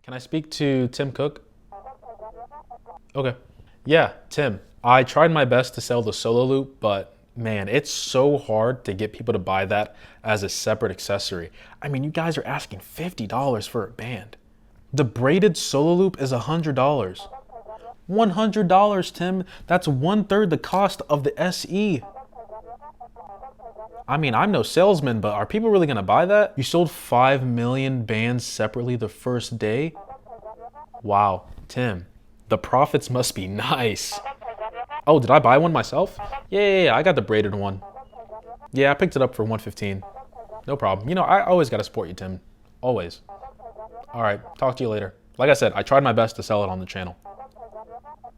Can I speak to Tim Cook? Okay. Yeah, Tim. I tried my best to sell the solo loop, but man, it's so hard to get people to buy that as a separate accessory. I mean, you guys are asking $50 for a band. The braided solo loop is $100. $100, Tim. That's 1/3 the cost of the SE. I mean, I'm no salesman, but are people really gonna buy that? You sold 5 million bands separately the first day? Wow, Tim, the profits must be nice. Oh, did I buy one myself? Yeah, I got the braided one. Yeah, I picked it up for 115. No problem. You know, I always gotta support you, Tim. Always. All right, talk to you later. Like I said, I tried my best to sell it on the channel.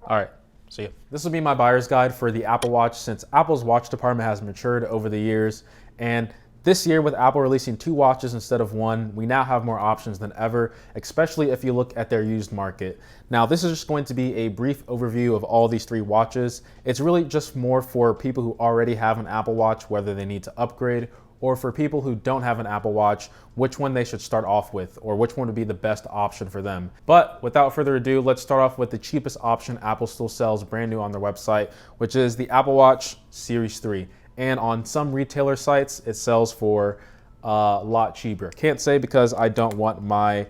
All right, see you. This will be my buyer's guide for the Apple Watch since Apple's watch department has matured over the years. And this year, with Apple releasing 2 watches instead of 1, we now have more options than ever, especially if you look at their used market. Now, this is just going to be a brief overview of all these 3 watches. It's really just more for people who already have an Apple Watch, whether they need to upgrade, or for people who don't have an Apple Watch, which one they should start off with, or which one would be the best option for them. But without further ado, let's start off with the cheapest option Apple still sells brand new on their website, which is the Apple Watch Series 3. And on some retailer sites, it sells for a lot cheaper. Can't say because I don't want my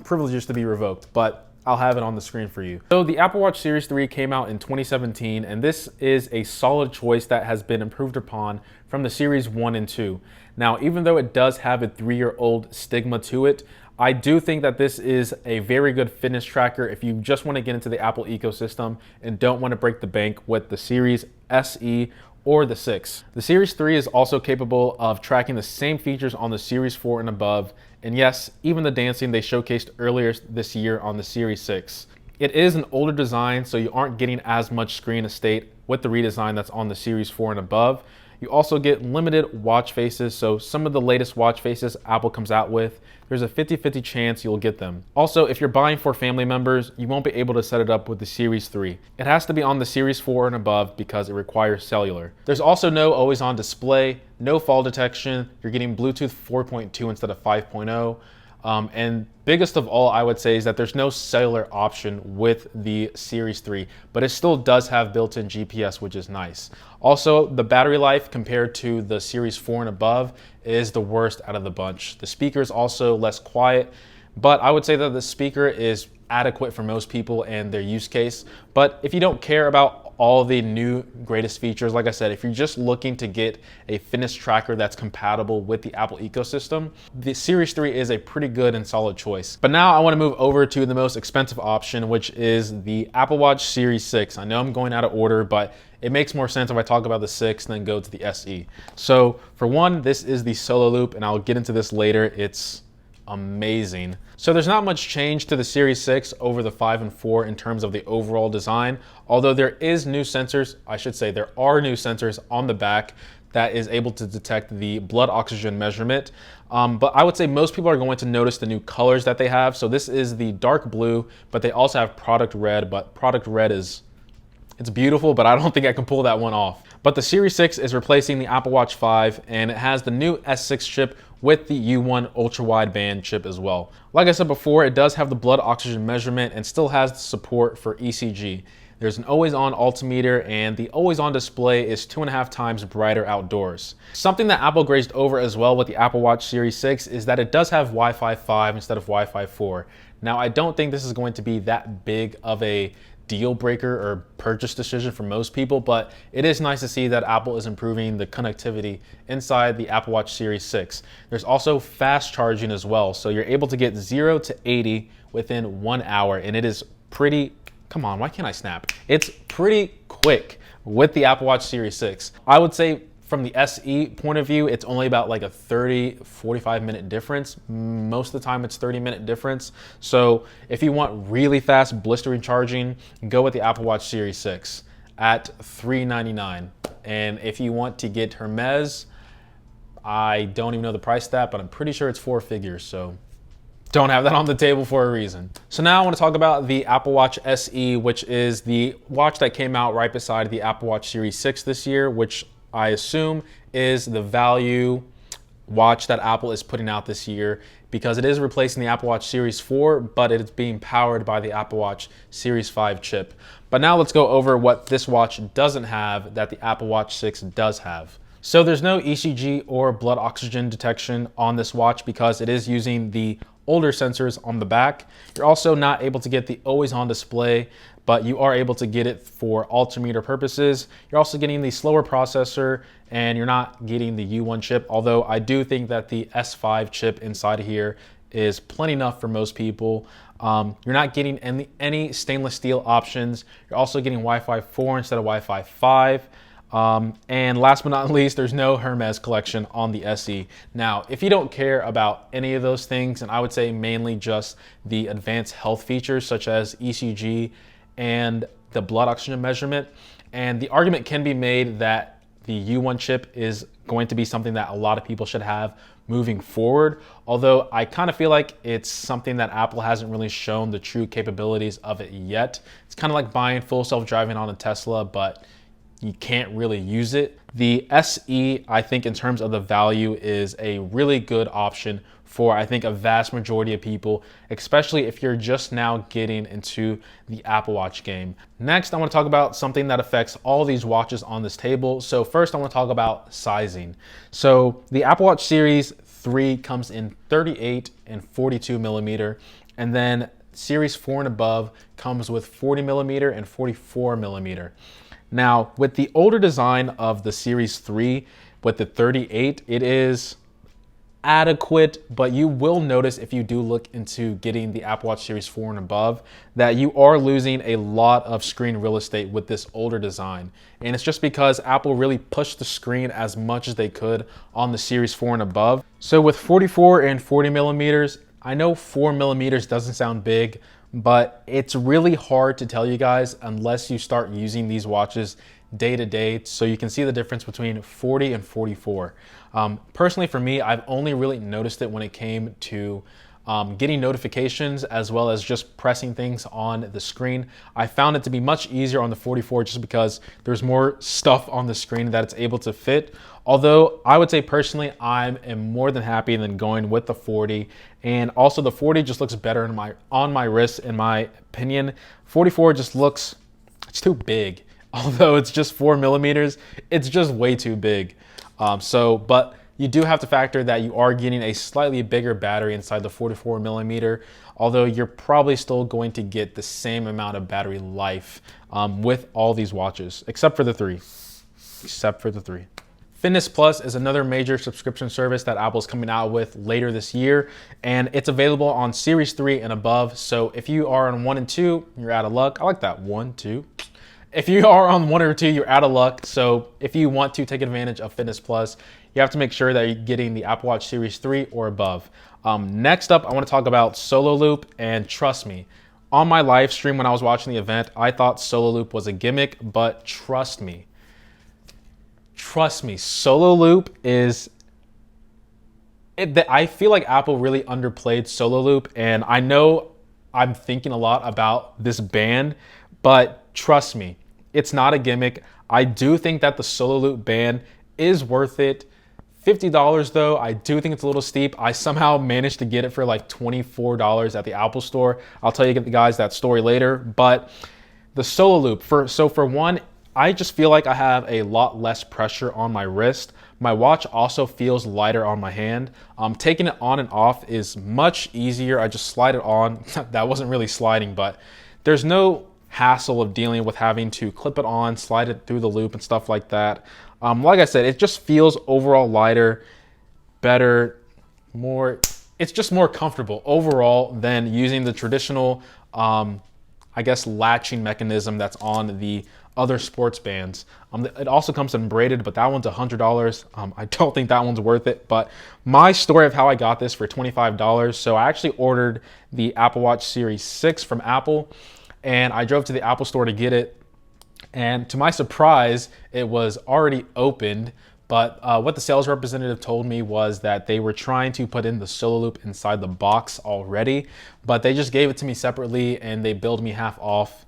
privileges to be revoked, but I'll have it on the screen for you. So the Apple Watch Series 3 came out in 2017, and this is a solid choice that has been improved upon from the Series 1 and 2. Now, even though it does have a 3-year-old stigma to it, I do think that this is a very good fitness tracker if you just want to get into the Apple ecosystem and don't want to break the bank with the Series SE or the 6. The Series 3 is also capable of tracking the same features on the Series 4 and above, and yes, even the dancing they showcased earlier this year on the Series 6. It is an older design, so you aren't getting as much screen estate with the redesign that's on the Series 4 and above. You also get limited watch faces, so some of the latest watch faces Apple comes out with, there's a 50-50 chance you'll get them. Also, if you're buying for family members, you won't be able to set it up with the Series 3. It has to be on the Series 4 and above because it requires cellular. There's also no always-on display, no fall detection, you're getting Bluetooth 4.2 instead of 5.0. And biggest of all, I would say, is that there's no cellular option with the Series 3, but it still does have built-in GPS, which is nice. Also, the battery life compared to the Series 4 and above is the worst out of the bunch. The speaker is also less quiet, but I would say that the speaker is adequate for most people and their use case. But if you don't care about all the new greatest features, like I said, if you're just looking to get a fitness tracker that's compatible with the Apple ecosystem, the Series 3 is a pretty good and solid choice. But now I want to move over to the most expensive option, which is the Apple Watch Series 6. I know I'm going out of order, but it makes more sense if I talk about the 6 and then go to the SE. So for one, this is the Solo Loop, and I'll get into this later. It's amazing. So there's not much change to the Series 6 over the 5 and 4 in terms of the overall design, although there is new sensors, I should say there are new sensors on the back that is able to detect the blood oxygen measurement. But I would say most people are going to notice the new colors that they have. So this is the dark blue, but they also have product red, but product red it's beautiful, but I don't think I can pull that one off. But the Series 6 is replacing the Apple Watch 5, and it has the new S6 chip with the U1 ultra-wideband chip as well. Like I said before, it does have the blood oxygen measurement and still has the support for ECG. There's an always-on altimeter, and the always-on display is 2.5 times brighter outdoors. Something that Apple grazed over as well with the Apple Watch Series 6 is that it does have Wi-Fi 5 instead of Wi-Fi 4. Now, I don't think this is going to be that big of a deal breaker or purchase decision for most people, but it is nice to see that Apple is improving the connectivity inside the Apple Watch Series 6. There's also fast charging as well, so you're able to get 0 to 80 within 1 hour, and it is pretty, come on, why can't I snap? It's pretty quick with the Apple Watch Series 6. I would say from the SE point of view, it's only about like a 45 minute difference. Most of the time it's 30-minute difference. So if you want really fast blistering charging, go with the Apple Watch Series 6 at $399. And if you want to get Hermes, I don't even know the price of that, but I'm pretty sure it's 4 figures. So don't have that on the table for a reason. So now I want to talk about the Apple Watch SE, which is the watch that came out right beside the Apple Watch Series 6 this year, which I assume is the value watch that Apple is putting out this year, because it is replacing the Apple Watch Series 4, but it is being powered by the Apple Watch Series 5 chip. But now let's go over what this watch doesn't have that the Apple Watch 6 does have. So there's no ECG or blood oxygen detection on this watch because it is using the older sensors on the back. You're also not able to get the always on display, but you are able to get it for altimeter purposes. You're also getting the slower processor, and you're not getting the U1 chip, although I do think that the S5 chip inside here is plenty enough for most people. You're not getting any stainless steel options. You're also getting Wi-Fi 4 instead of Wi-Fi 5. And last but not least, there's no Hermes collection on the SE. Now, if you don't care about any of those things, and I would say mainly just the advanced health features such as ECG and the blood oxygen measurement, and the argument can be made that the U1 chip is going to be something that a lot of people should have moving forward, although I kind of feel like it's something that Apple hasn't really shown the true capabilities of it yet. It's kind of like buying full self-driving on a Tesla, but you can't really use it. The SE, I think in terms of the value, is a really good option for, I think, a vast majority of people, especially if you're just now getting into the Apple Watch game. Next, I want to talk about something that affects all these watches on this table. So first, I want to talk about sizing. So the Apple Watch Series 3 comes in 38 and 42 millimeter, and then Series 4 and above comes with 40 millimeter and 44 millimeter. Now, with the older design of the Series 3, with the 38, it is adequate, but you will notice if you do look into getting the Apple Watch Series 4 and above that you are losing a lot of screen real estate with this older design. And it's just because Apple really pushed the screen as much as they could on the Series 4 and above. So with 44 and 40 millimeters, I know 4 millimeters doesn't sound big, but it's really hard to tell you guys unless you start using these watches day to day, so you can see the difference between 40 and 44. Personally, for me, I've only really noticed it when it came to getting notifications as well as just pressing things on the screen. I found it to be much easier on the 44 just because there's more stuff on the screen that it's able to fit. Although I would say personally, I am more than happy than going with the 40. And also the 40 just looks better on my wrist, in my opinion. 44 just looks, it's too big. Although it's just 4 millimeters, it's just way too big. But you do have to factor that you are getting a slightly bigger battery inside the 44 millimeter, although you're probably still going to get the same amount of battery life with all these watches, except for the 3. Fitness Plus is another major subscription service that Apple's coming out with later this year, and it's available on Series 3 and above. So if you are on 1 and 2, you're out of luck. I like that, 1, 2. If you are on 1 or 2, you're out of luck. So if you want to take advantage of Fitness Plus, you have to make sure that you're getting the Apple Watch Series 3 or above. Next up, I want to talk about Solo Loop, and trust me, on my live stream when I was watching the event, I thought Solo Loop was a gimmick, but trust me, Solo Loop is, I feel like Apple really underplayed Solo Loop, and I know I'm thinking a lot about this band, but trust me, it's not a gimmick. I do think that the Solo Loop band is worth it. $50 though, I do think it's a little steep. I somehow managed to get it for like $24 at the Apple Store. I'll tell you guys that story later. But the Solo Loop, for one, I just feel like I have a lot less pressure on my wrist. My watch also feels lighter on my hand. Taking it on and off is much easier. I just slide it on. That wasn't really sliding, but there's no hassle of dealing with having to clip it on, slide it through the loop and stuff like that. Like I said, it just feels overall lighter, better, it's just more comfortable overall than using the traditional, I guess, latching mechanism that's on the other sports bands. It also comes in braided, but that one's $100. I don't think that one's worth it, but my story of how I got this for $25. So I actually ordered the Apple Watch Series 6 from Apple, and I drove to the Apple Store to get it. And to my surprise, it was already opened, but what the sales representative told me was that they were trying to put in the Solo Loop inside the box already, but they just gave it to me separately and they billed me half off.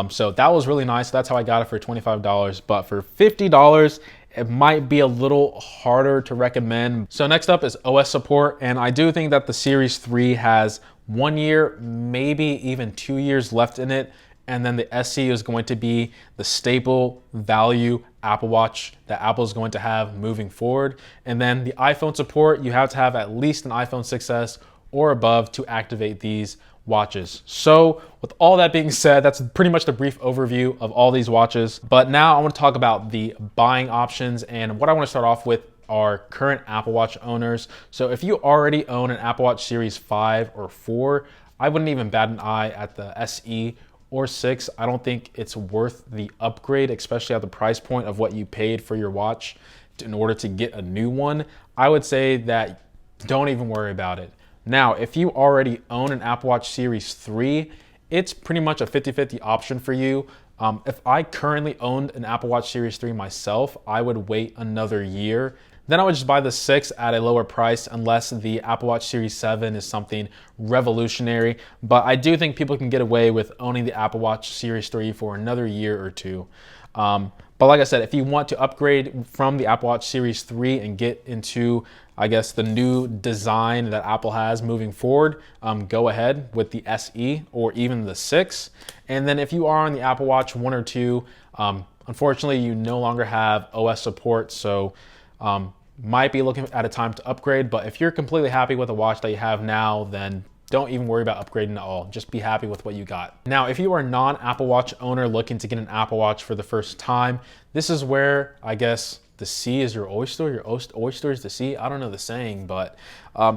So that was really nice. That's how I got it for $25, but for $50, it might be a little harder to recommend. So next up is OS support, and I do think that the Series 3 has 1 year, maybe even 2 years left in it. And then the SE is going to be the staple value Apple Watch that Apple is going to have moving forward. And then the iPhone support, you have to have at least an iPhone 6s or above to activate these watches. So with all that being said, that's pretty much the brief overview of all these watches. But now I want to talk about the buying options, and what I want to start off with are current Apple Watch owners. So if you already own an Apple Watch Series 5 or 4, I wouldn't even bat an eye at the SE or 6. I don't think it's worth the upgrade, especially at the price point of what you paid for your watch in order to get a new one. I would say that don't even worry about it. Now, if you already own an Apple Watch Series 3, it's pretty much a 50-50 option for you. If I currently owned an Apple Watch Series 3 myself, I would wait another year. Then I would just buy the 6 at a lower price unless the Apple Watch Series 7 is something revolutionary. But I do think people can get away with owning the Apple Watch Series 3 for another year or two. But like I said, if you want to upgrade from the Apple Watch Series 3 and get into, I guess, the new design that Apple has moving forward, go ahead with the SE or even the 6. And then if you are on the Apple Watch 1 or 2, unfortunately, you no longer have OS support. So might be looking at a time to upgrade. But if you're completely happy with the watch that you have now, then don't even worry about upgrading at all. Just be happy with what you got. Now, if you are a non-Apple Watch owner looking to get an Apple Watch for the first time, this is where I guess the sea is your oyster, your oyster is the sea. I don't know the saying, but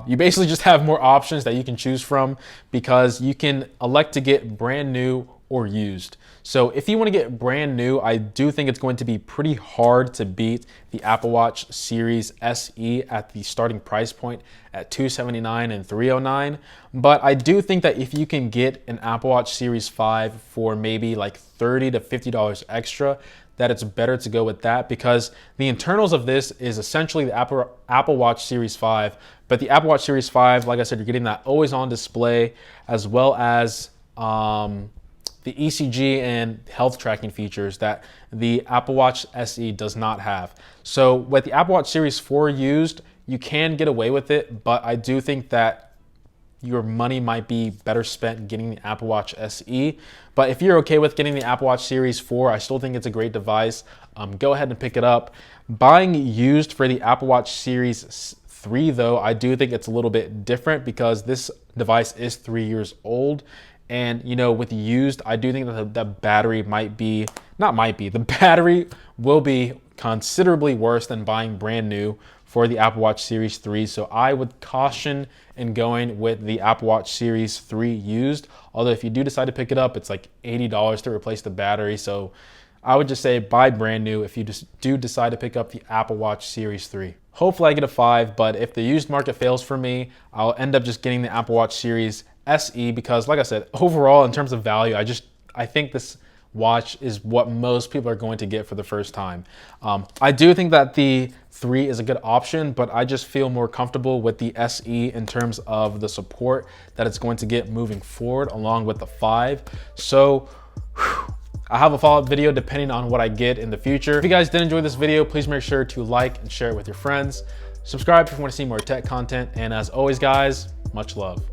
you basically just have more options that you can choose from because you can elect to get brand new or used. So if you want to get brand new, I do think it's going to be pretty hard to beat the Apple Watch Series SE at the starting price point at $279 and $309. But I do think that if you can get an Apple Watch Series 5 for maybe like $30 to $50 extra, that it's better to go with that because the internals of this is essentially the Apple Watch Series 5. But the Apple Watch Series 5, like I said, you're getting that always on display as well as the ECG and health tracking features that the Apple Watch SE does not have. So with the Apple Watch Series 4 used, you can get away with it, but I do think that your money might be better spent getting the Apple Watch SE. But if you're okay with getting the Apple Watch Series 4, I still think it's a great device. Go ahead and pick it up. Buying used for the Apple Watch Series 3 though, I do think it's a little bit different because this device is 3 years old. And, you know, with used, I do think that the battery the battery will be considerably worse than buying brand new for the Apple Watch Series 3. So I would caution in going with the Apple Watch Series 3 used. Although if you do decide to pick it up, it's like $80 to replace the battery. So I would just say buy brand new if you just do decide to pick up the Apple Watch Series 3. Hopefully I get a 5, but if the used market fails for me, I'll end up just getting the Apple Watch Series SE because, like I said, overall in terms of value, I think this watch is what most people are going to get for the first time. I do think that the 3 is a good option, but I just feel more comfortable with the SE in terms of the support that it's going to get moving forward along with the 5. So I have a follow-up video depending on what I get in the future. If you guys did enjoy this video, please make sure to like and share it with your friends. Subscribe if you want to see more tech content. And as always, guys, much love.